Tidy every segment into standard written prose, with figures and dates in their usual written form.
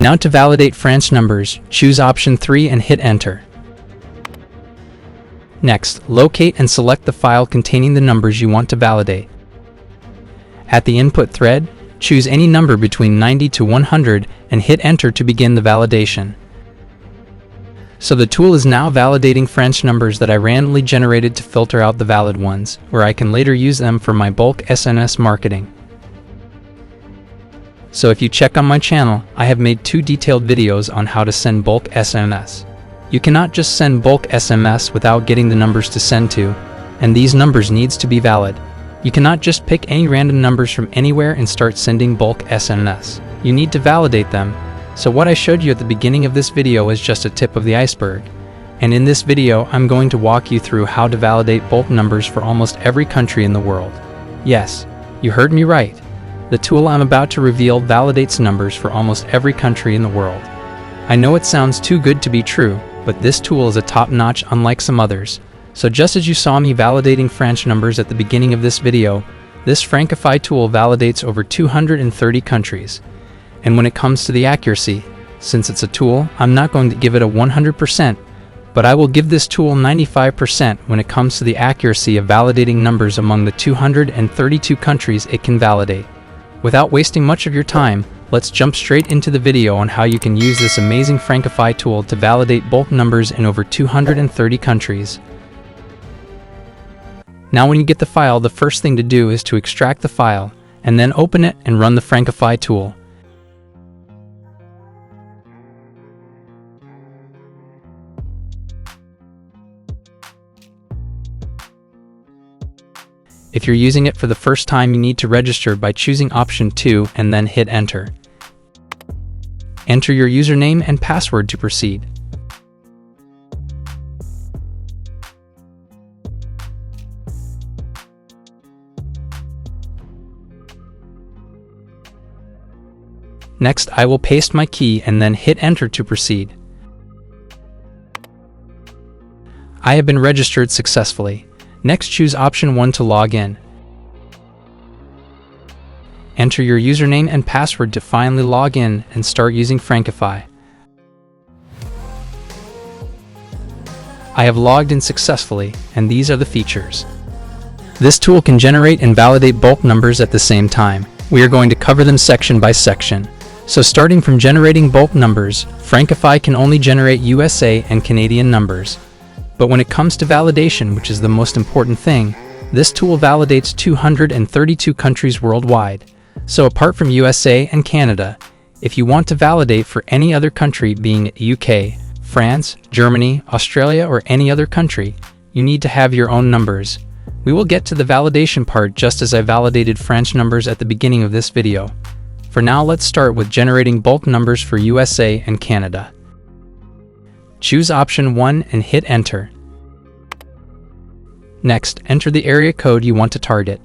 Now to validate French numbers, choose option 3 and hit enter. Next, locate and select the file containing the numbers you want to validate. At the input thread, choose any number between 90 to 100 and hit enter to begin the validation. So the tool is now validating French numbers that I randomly generated to filter out the valid ones, where I can later use them for my bulk SNS marketing. So if you check on my channel, I have made 2 detailed videos on how to send bulk SMS. You cannot just send bulk SMS without getting the numbers to send to, and these numbers needs to be valid. You cannot just pick any random numbers from anywhere and start sending bulk SMS. You need to validate them. So what I showed you at the beginning of this video is just a tip of the iceberg. And in this video, I'm going to walk you through how to validate bulk numbers for almost every country in the world. Yes, you heard me right. The tool I'm about to reveal validates numbers for almost every country in the world. I know it sounds too good to be true, but this tool is a top-notch unlike some others. So just as you saw me validating French numbers at the beginning of this video, this Frankify tool validates over 230 countries. And when it comes to the accuracy, since it's a tool, I'm not going to give it a 100%, but I will give this tool 95% when it comes to the accuracy of validating numbers among the 232 countries it can validate. Without wasting much of your time, let's jump straight into the video on how you can use this amazing Frankify tool to validate bulk numbers in over 230 countries. Now when you get the file, the first thing to do is to extract the file, and then open it and run the Frankify tool. If you're using it for the first time, you need to register by choosing option 2 and then hit enter. Enter your username and password to proceed. Next, I will paste my key and then hit enter to proceed. I have been registered successfully. Next, choose option 1 to log in. Enter your username and password to finally log in and start using Frankify. I have logged in successfully, and these are the features. This tool can generate and validate bulk numbers at the same time. We are going to cover them section by section. So starting from generating bulk numbers, Frankify can only generate USA and Canadian numbers. But when it comes to validation, which is the most important thing, this tool validates 232 countries worldwide. So apart from USA and Canada, if you want to validate for any other country, being UK, France, Germany, Australia, or any other country, you need to have your own numbers. We will get to the validation part just as I validated French numbers at the beginning of this video. For now, let's start with generating bulk numbers for USA and Canada. Choose option 1 and hit enter. Next, enter the area code you want to target.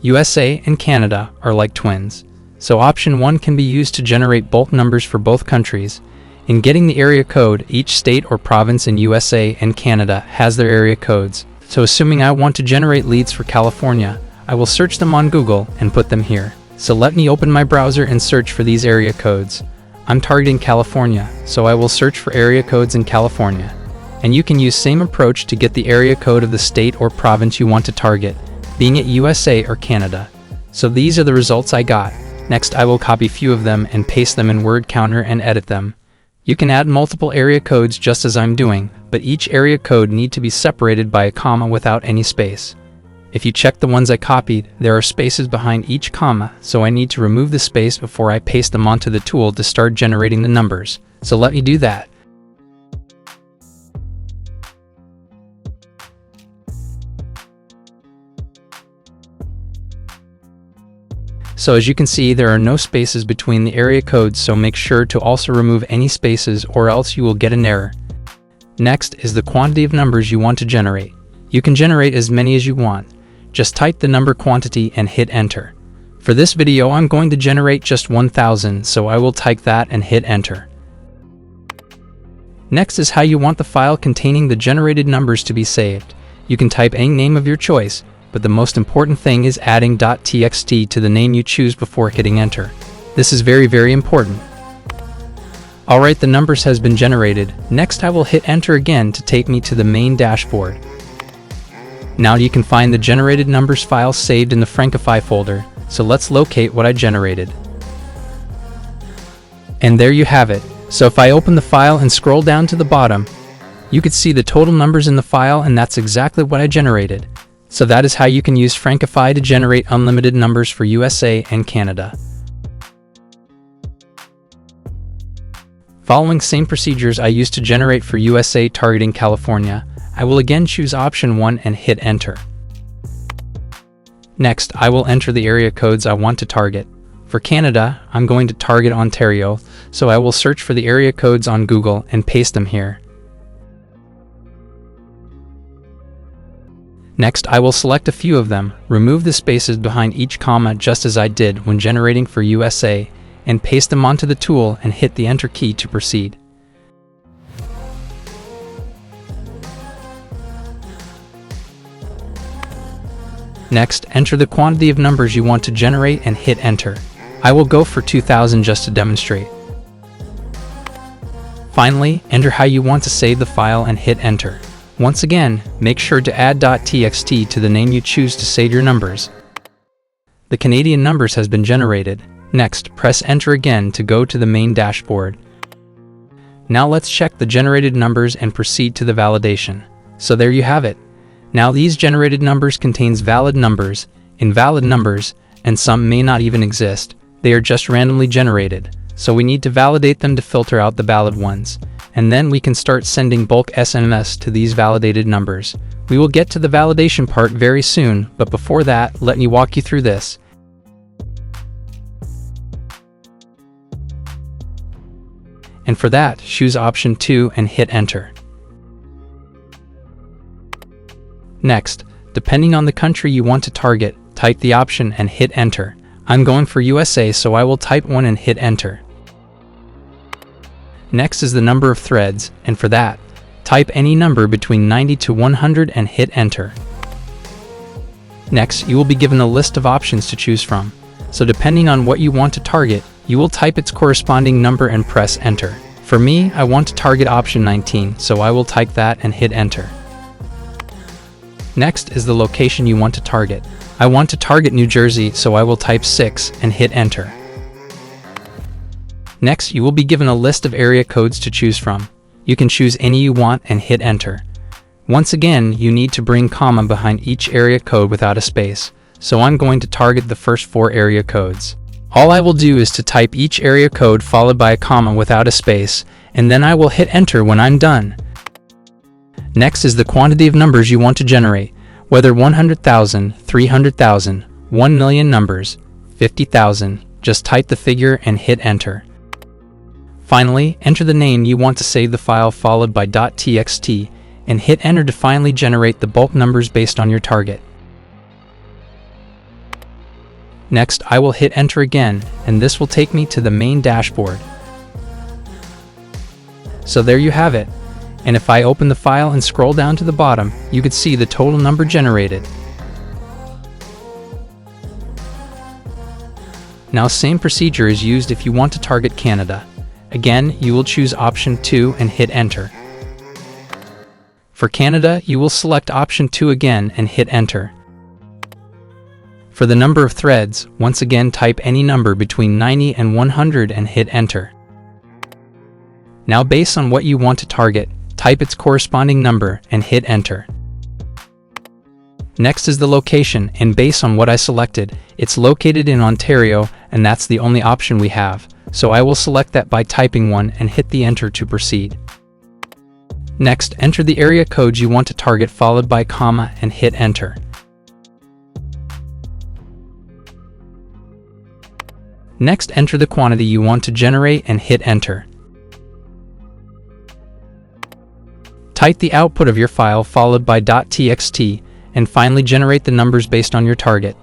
USA and Canada are like twins, so option 1 can be used to generate bulk numbers for both countries. In getting the area code, each state or province in USA and Canada has their area codes. So assuming I want to generate leads for California, I will search them on Google and put them here. So let me open my browser and search for these area codes. I'm targeting California, so I will search for area codes in California. And you can use same approach to get the area code of the state or province you want to target, being it USA or Canada. So these are the results I got. Next, I will copy few of them and paste them in Word Counter and edit them. You can add multiple area codes just as I'm doing, but each area code need to be separated by a comma without any space. If you check the ones I copied, there are spaces behind each comma, so I need to remove the space before I paste them onto the tool to start generating the numbers. So let me do that. So as you can see, there are no spaces between the area codes, so make sure to also remove any spaces or else you will get an error. Next is the quantity of numbers you want to generate. You can generate as many as you want. Just type the number quantity and hit enter. For this video, I'm going to generate just 1000, so I will type that and hit enter. Next is how you want the file containing the generated numbers to be saved. You can type any name of your choice, but the most important thing is adding .txt to the name you choose before hitting enter. This is very important. Alright, the numbers has been generated. Next I will hit enter again to take me to the main dashboard. Now you can find the generated numbers file saved in the Frankify folder, so let's locate what I generated. And there you have it. So if I open the file and scroll down to the bottom, you could see the total numbers in the file, and that's exactly what I generated. So that is how you can use Frankify to generate unlimited numbers for USA and Canada. Following same procedures I used to generate for USA targeting California, I will again choose option 1 and hit enter. Next, I will enter the area codes I want to target. For Canada, I'm going to target Ontario, so I will search for the area codes on Google and paste them here. Next, I will select a few of them, remove the spaces behind each comma just as I did when generating for USA, and paste them onto the tool and hit the enter key to proceed. Next, enter the quantity of numbers you want to generate and hit enter. I will go for 2000 just to demonstrate. Finally, enter how you want to save the file and hit enter. Once again, make sure to add .txt to the name you choose to save your numbers. The Canadian numbers has been generated. Next, press enter again to go to the main dashboard. Now let's check the generated numbers and proceed to the validation. So there you have it. Now these generated numbers contains valid numbers, invalid numbers, and some may not even exist. They are just randomly generated, so we need to validate them to filter out the valid ones, and then we can start sending bulk SMS to these validated numbers. We will get to the validation part very soon, but before that, let me walk you through this. And for that, choose option 2 and hit enter. Next, depending on the country you want to target, type the option and hit enter. I'm going for USA, so I will type 1 and hit enter. Next is the number of threads, and for that, type any number between 90 to 100 and hit enter. Next, you will be given a list of options to choose from. So depending on what you want to target, you will type its corresponding number and press enter. For me, I want to target option 19, so I will type that and hit enter. Next is the location you want to target. I want to target New Jersey, so I will type 6 and hit enter. Next, you will be given a list of area codes to choose from. You can choose any you want and hit enter. Once again, you need to bring comma behind each area code without a space, so I'm going to target the first 4 area codes. All I will do is to type each area code followed by a comma without a space, and then I will hit enter when I'm done. Next is the quantity of numbers you want to generate, whether 100,000, 300,000, 1 million numbers, 50,000, just type the figure and hit enter. Finally, enter the name you want to save the file followed by .txt and hit enter to finally generate the bulk numbers based on your target. Next, I will hit enter again, and this will take me to the main dashboard. So there you have it. And if I open the file and scroll down to the bottom, you could see the total number generated. Now same procedure is used if you want to target Canada. Again, you will choose option 2 and hit enter. For Canada, you will select option 2 again and hit enter. For the number of threads, once again type any number between 90 and 100 and hit enter. Now based on what you want to target, type its corresponding number and hit enter. Next is the location, and based on what I selected, it's located in Ontario, and that's the only option we have, so I will select that by typing 1 and hit the enter to proceed. Next, enter the area codes you want to target followed by comma and hit enter. Next, enter the quantity you want to generate and hit enter. Type the output of your file followed by .txt and finally generate the numbers based on your target.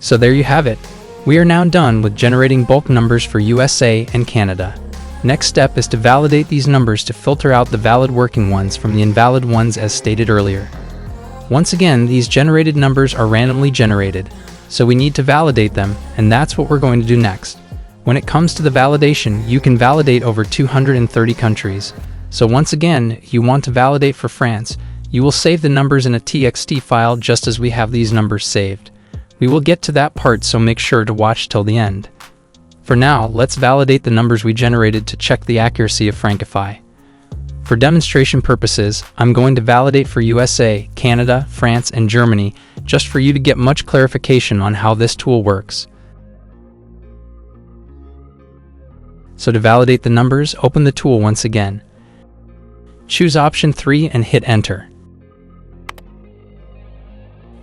So there you have it. We are now done with generating bulk numbers for USA and Canada. Next step is to validate these numbers to filter out the valid working ones from the invalid ones as stated earlier. Once again, these generated numbers are randomly generated. So we need to validate them, and that's what we're going to do next. When it comes to the validation, you can validate over 230 countries. So once again, you want to validate for France, you will save the numbers in a txt file just as we have these numbers saved. We will get to that part, so make sure to watch till the end. For now, let's validate the numbers we generated to check the accuracy of Frankify. For demonstration purposes, I'm going to validate for USA, Canada, France, and Germany, just for you to get much clarification on how this tool works. So to validate the numbers, open the tool once again. Choose option 3 and hit enter.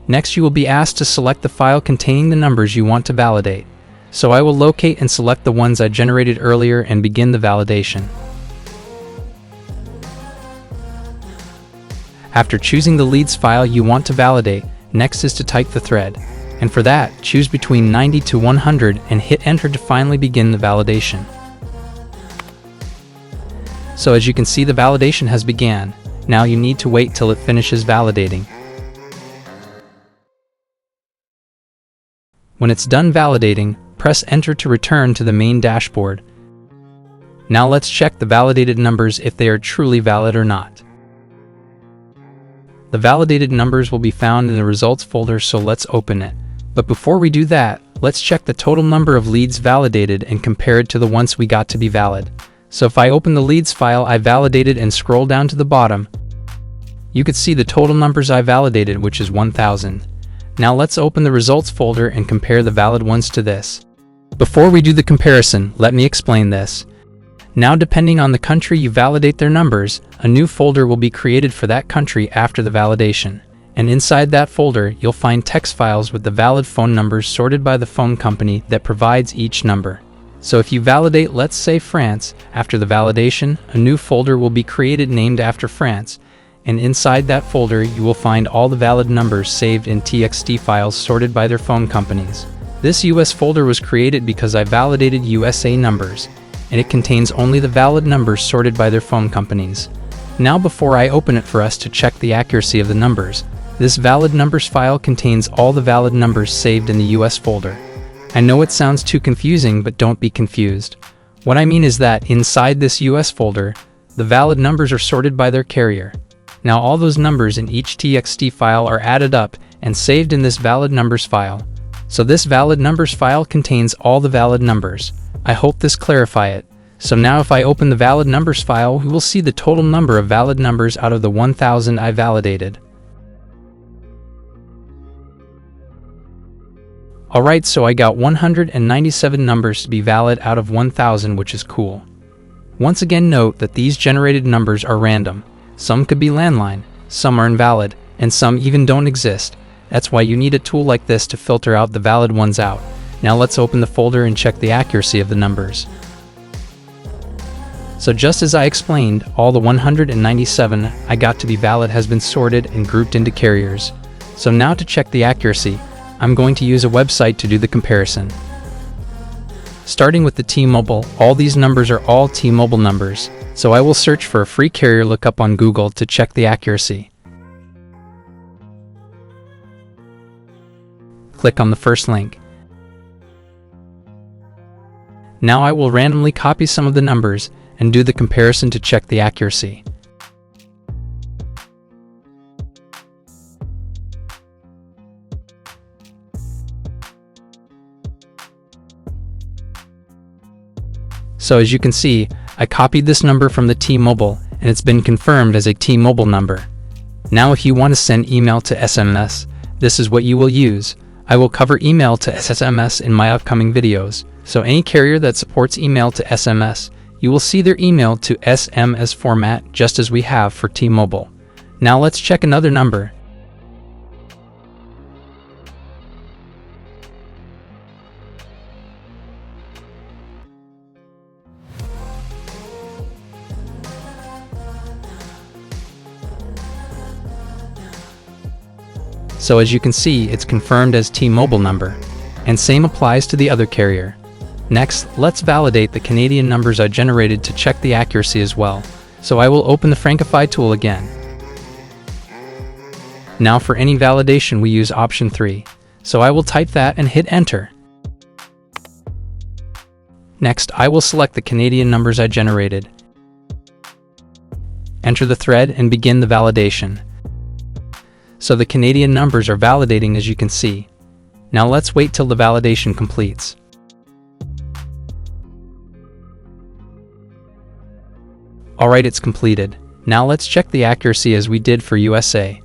Next, you will be asked to select the file containing the numbers you want to validate. So I will locate and select the ones I generated earlier and begin the validation. After choosing the leads file you want to validate, next is to type the thread. And for that, choose between 90 to 100 and hit enter to finally begin the validation. So as you can see, the validation has began. Now you need to wait till it finishes validating. When it's done validating, press enter to return to the main dashboard. Now let's check the validated numbers if they are truly valid or not. The validated numbers will be found in the results folder, so let's open it. But before we do that, let's check the total number of leads validated and compare it to the ones we got to be valid. So if I open the leads file I validated and scroll down to the bottom, you could see the total numbers I validated, which is 1000. Now let's open the results folder and compare the valid ones to this. Before we do the comparison, let me explain this. Now, depending on the country you validate their numbers, a new folder will be created for that country after the validation. And inside that folder, you'll find text files with the valid phone numbers sorted by the phone company that provides each number. So if you validate, let's say France, after the validation, a new folder will be created named after France. And inside that folder, you will find all the valid numbers saved in txt files sorted by their phone companies. This US folder was created because I validated USA numbers, and it contains only the valid numbers sorted by their phone companies. Now, before I open it for us to check the accuracy of the numbers, this valid numbers file contains all the valid numbers saved in the US folder. I know it sounds too confusing, but don't be confused. What I mean is that inside this US folder, the valid numbers are sorted by their carrier. Now all those numbers in each txt file are added up and saved in this valid numbers file. So this valid numbers file contains all the valid numbers. I hope this clarifies it. So now if I open the valid numbers file, we will see the total number of valid numbers out of the 1000 I validated. Alright, so I got 197 numbers to be valid out of 1000, which is cool. Once again, note that these generated numbers are random. Some could be landline, some are invalid, and some even don't exist. That's why you need a tool like this to filter out the valid ones out. Now let's open the folder and check the accuracy of the numbers. So just as I explained, all the 197 I got to be valid has been sorted and grouped into carriers. So now to check the accuracy, I'm going to use a website to do the comparison. Starting with the T-Mobile, all these numbers are all T-Mobile numbers. So I will search for a free carrier lookup on Google to check the accuracy. Click on the first link. Now I will randomly copy some of the numbers and do the comparison to check the accuracy. So as you can see, I copied this number from the T-Mobile and it's been confirmed as a T-Mobile number. Now if you want to send email to SMS, this is what you will use. I will cover email to SMS in my upcoming videos. So any carrier that supports email to SMS, you will see their email to SMS format just as we have for T-Mobile. Now let's check another number. So as you can see, it's confirmed as T-Mobile number, and same applies to the other carrier. Next, let's validate the Canadian numbers I generated to check the accuracy as well. So I will open the Frankify tool again. Now for any validation we use option 3. So I will type that and hit enter. Next, I will select the Canadian numbers I generated. Enter the thread and begin the validation. So the Canadian numbers are validating, as you can see. Now let's wait till the validation completes. Alright, it's completed. Now let's check the accuracy as we did for USA.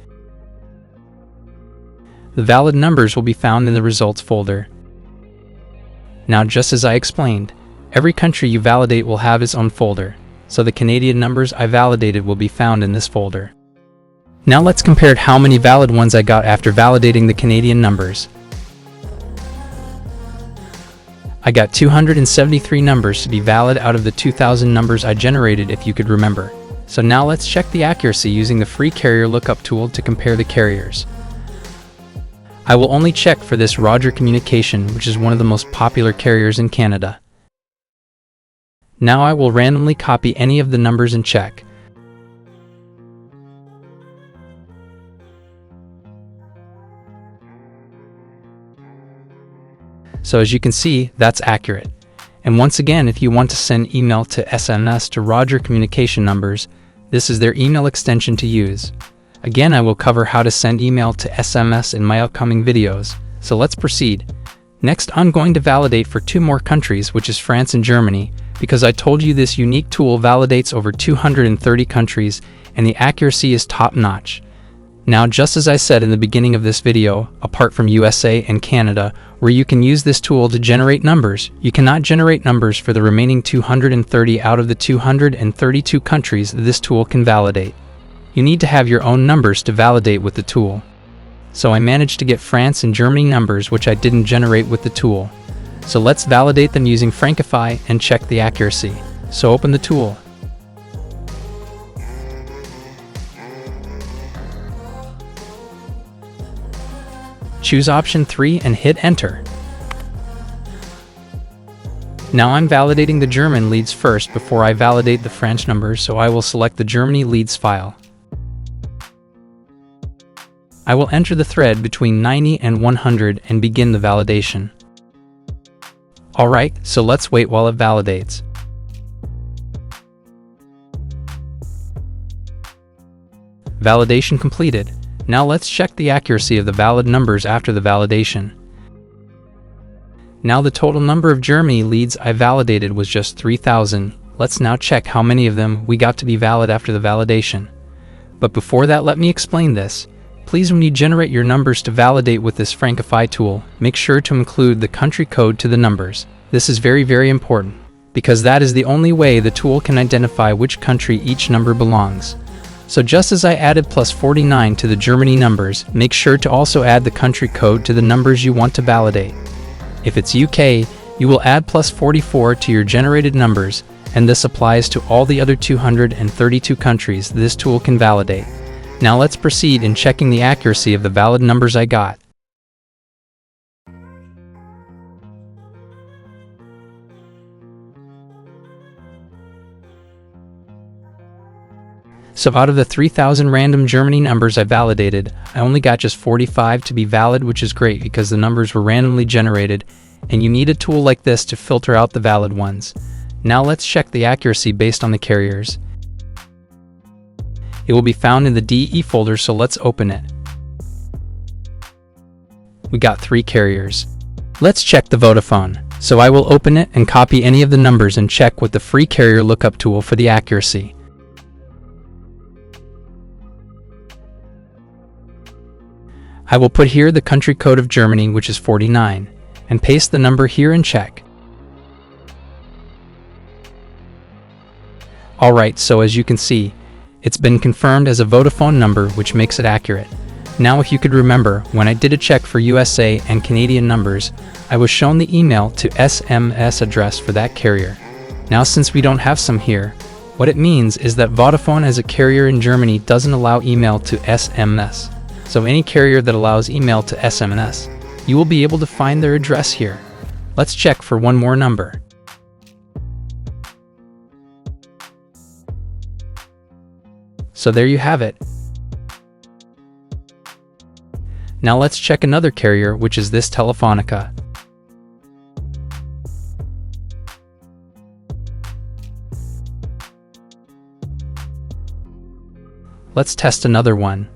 The valid numbers will be found in the results folder. Now, just as I explained, every country you validate will have its own folder, so the Canadian numbers I validated will be found in this folder. Now let's compare how many valid ones I got after validating the Canadian numbers. I got 273 numbers to be valid out of the 2,000 numbers I generated, if you could remember. So now let's check the accuracy using the free carrier lookup tool to compare the carriers. I will only check for this Roger Communication, which is one of the most popular carriers in Canada. Now I will randomly copy any of the numbers and check. So as you can see, that's accurate. And once again, if you want to send email to SMS to Roger Communication numbers, this is their email extension to use. Again, I will cover how to send email to SMS in my upcoming videos, so let's proceed. Next, I'm going to validate for 2 more countries, which is France and Germany, because I told you this unique tool validates over 230 countries and the accuracy is top-notch. Now, just as I said in the beginning of this video, apart from USA and Canada, where you can use this tool to generate numbers, you cannot generate numbers for the remaining 230 out of the 232 countries this tool can validate. You need to have your own numbers to validate with the tool. So I managed to get France and Germany numbers which I didn't generate with the tool. So let's validate them using Frankify and check the accuracy. So open the tool. Choose option 3 and hit enter. Now I'm validating the German leads first before I validate the French numbers, so I will select the Germany leads file. I will enter the thread between 90 and 100 and begin the validation. Alright, so let's wait while it validates. Validation completed. Now let's check the accuracy of the valid numbers after the validation. Now the total number of Germany leads I validated was just 3,000. Let's now check how many of them we got to be valid after the validation. But before that, let me explain this. Please, when you generate your numbers to validate with this Frankify tool, make sure to include the country code to the numbers. This is very important, because that is the only way the tool can identify which country each number belongs. So just as I added +49 to the Germany numbers, make sure to also add the country code to the numbers you want to validate. If it's UK, you will add +44 to your generated numbers, and this applies to all the other 232 countries this tool can validate. Now let's proceed in checking the accuracy of the valid numbers I got. So out of the 3,000 random Germany numbers I validated, I only got just 45 to be valid, which is great because the numbers were randomly generated, and you need a tool like this to filter out the valid ones. Now let's check the accuracy based on the carriers. It will be found in the DE folder, so let's open it. We got 3 carriers. Let's check the Vodafone. So I will open it and copy any of the numbers and check with the free carrier lookup tool for the accuracy. I will put here the country code of Germany, which is 49, and paste the number here and check. Alright, so as you can see, it's been confirmed as a Vodafone number, which makes it accurate. Now if you could remember, when I did a check for USA and Canadian numbers, I was shown the email to SMS address for that carrier. Now since we don't have some here, what it means is that Vodafone as a carrier in Germany doesn't allow email to SMS. So any carrier that allows email to SMS, you will be able to find their address here. Let's check for one more number. So there you have it. Now let's check another carrier, which is this Telefonica. Let's test another one.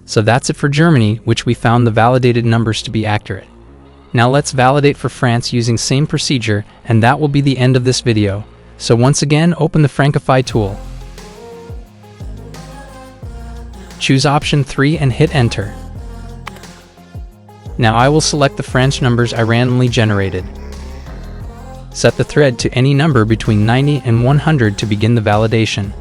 So that's it for Germany, which we found the validated numbers to be accurate. Now let's validate for France using same procedure, and that will be the end of this video. So once again, open the Frankify tool. Choose option 3 and hit enter. Now I will select the French numbers I randomly generated. Set the thread to any number between 90 and 100 to begin the validation.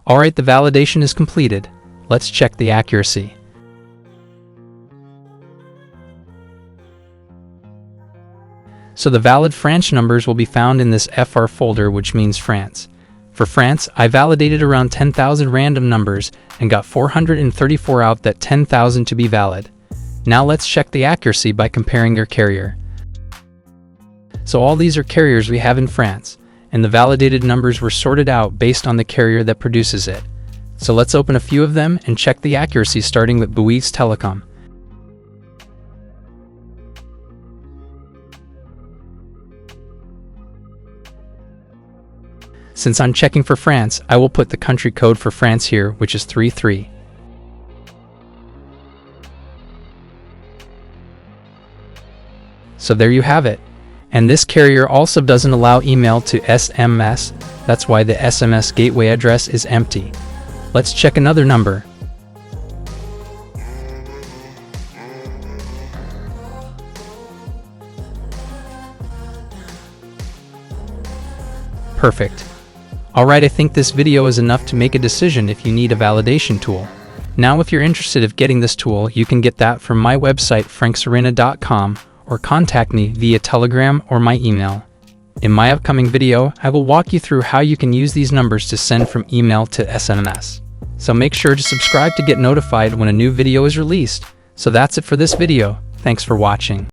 Alright, the validation is completed. Let's check the accuracy. So the valid French numbers will be found in this FR folder, which means France. For France, I validated around 10,000 random numbers and got 434 out that 10,000 to be valid. Now let's check the accuracy by comparing your carrier. So all these are carriers we have in France, and the validated numbers were sorted out based on the carrier that produces it. So let's open a few of them and check the accuracy, starting with Bouygues Telecom. Since I'm checking for France, I will put the country code for France here, which is 33. So there you have it. And this carrier also doesn't allow email to SMS, that's why the SMS gateway address is empty. Let's check another number. Perfect. Alright, I think this video is enough to make a decision if you need a validation tool. Now if you're interested in getting this tool, you can get that from my website frankserena.com, or contact me via Telegram or my email. In my upcoming video, I will walk you through how you can use these numbers to send from email to SMS. So make sure to subscribe to get notified when a new video is released. So that's it for this video. Thanks for watching.